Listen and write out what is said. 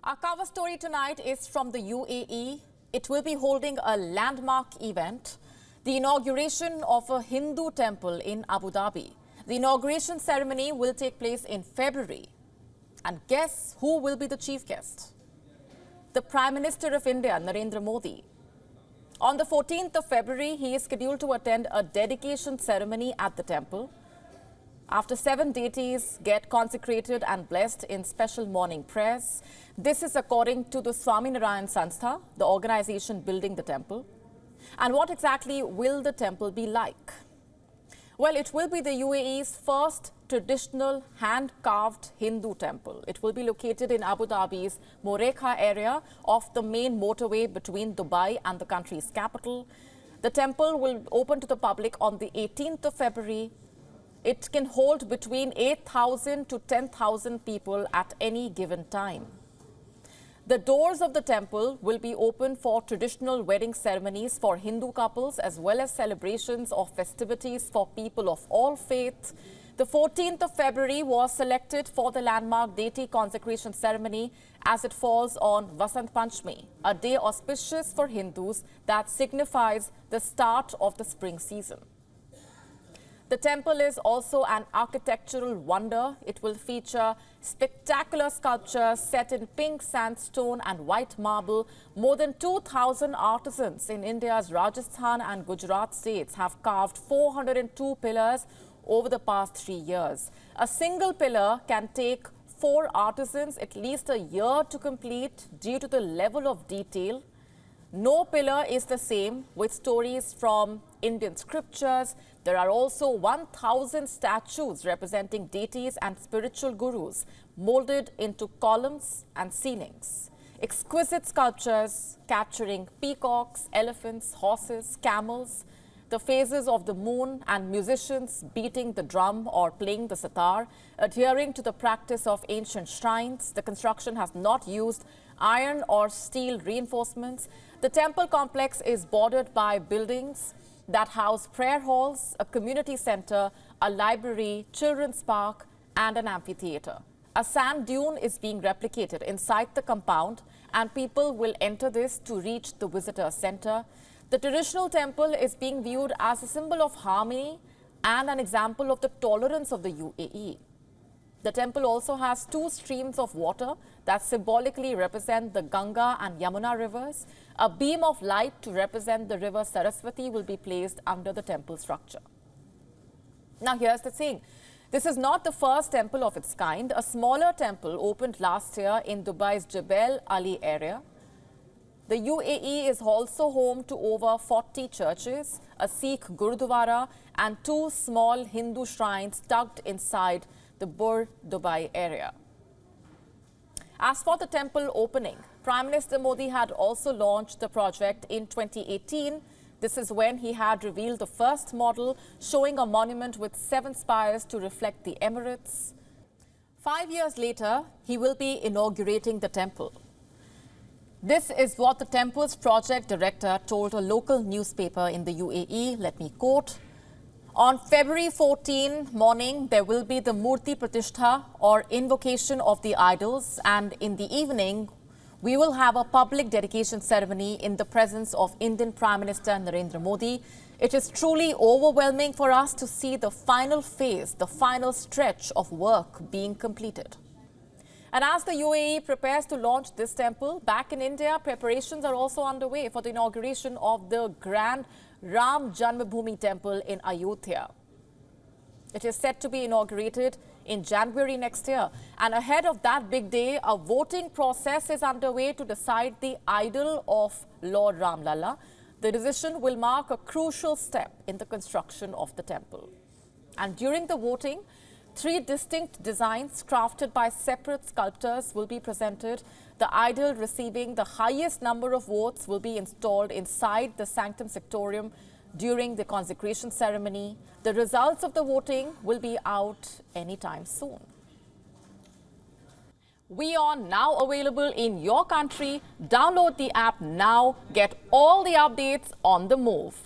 Our cover story tonight is from the UAE. It will be holding a landmark event, the inauguration of a Hindu temple in Abu Dhabi. The inauguration ceremony will take place in February. And guess who will be the chief guest? The Prime Minister of India, Narendra Modi. On the 14th of February, he is scheduled to attend a dedication ceremony at the temple. After 7 deities get consecrated and blessed in special morning prayers. This is according to the Swaminarayan Sanstha, the organization building the temple. And what exactly will the temple be like? Well, it will be the UAE's first traditional hand-carved Hindu temple. It will be located in Abu Dhabi's Mureikha area of the main motorway between Dubai and the country's capital. The temple will open to the public on the 18th of February. It can hold between 8,000 to 10,000 people at any given time. The doors of the temple will be open for traditional wedding ceremonies for Hindu couples as well as celebrations of festivities for people of all faiths. The 14th of February was selected for the landmark deity consecration ceremony as it falls on Vasant Panchami, a day auspicious for Hindus that signifies the start of the spring season. The temple is also an architectural wonder. It will feature spectacular sculptures set in pink sandstone and white marble. More than 2,000 artisans in India's Rajasthan and Gujarat states have carved 402 pillars over the past 3 years. A single pillar can take 4 artisans at least a year to complete due to the level of detail. No pillar is the same, with stories from Indian scriptures. There are also 1,000 statues representing deities and spiritual gurus molded into columns and ceilings. Exquisite sculptures capturing peacocks, elephants, horses, camels, the phases of the moon, and musicians beating the drum or playing the sitar, adhering to the practice of ancient shrines. The construction has not used iron or steel reinforcements. The temple complex is bordered by buildings that house prayer halls, a community center, a library, children's park, and an amphitheater. A sand dune is being replicated inside the compound, and people will enter this to reach the visitor center. The traditional temple is being viewed as a symbol of harmony and an example of the tolerance of the UAE. The temple also has 2 streams of water that symbolically represent the Ganga and Yamuna rivers. A beam of light to represent the river Saraswati will be placed under the temple structure. Now, here's the thing. This is not the first temple of its kind. A smaller temple opened last year in Dubai's Jebel Ali area. The UAE is also home to over 40 churches, a Sikh Gurudwara, and 2 small Hindu shrines tucked inside the Bur Dubai area. As for the temple opening, Prime Minister Modi had also launched the project in 2018. This is when he had revealed the first model showing a monument with 7 spires to reflect the Emirates. 5 years later, he will be inaugurating the temple. This is what the temple's project director told a local newspaper in the UAE. Let me quote. On February 14 morning, there will be the Murti Pratishtha or invocation of the idols, and in the evening, we will have a public dedication ceremony in the presence of Indian Prime Minister Narendra Modi. It is truly overwhelming for us to see the final phase, the final stretch of work being completed. And as the UAE prepares to launch this temple, back in India, preparations are also underway for the inauguration of the grand Ram Janmabhoomi temple in Ayodhya. It is set to be inaugurated in January next year. And ahead of that big day, a voting process is underway to decide the idol of Lord Ram Lalla. The decision will mark a crucial step in the construction of the temple. And during the voting, 3 distinct designs crafted by separate sculptors will be presented. The idol receiving the highest number of votes will be installed inside the Sanctum Sanctorum during the consecration ceremony. The results of the voting will be out anytime soon. WION now available in your country. Download the app now. Get all the updates on the move.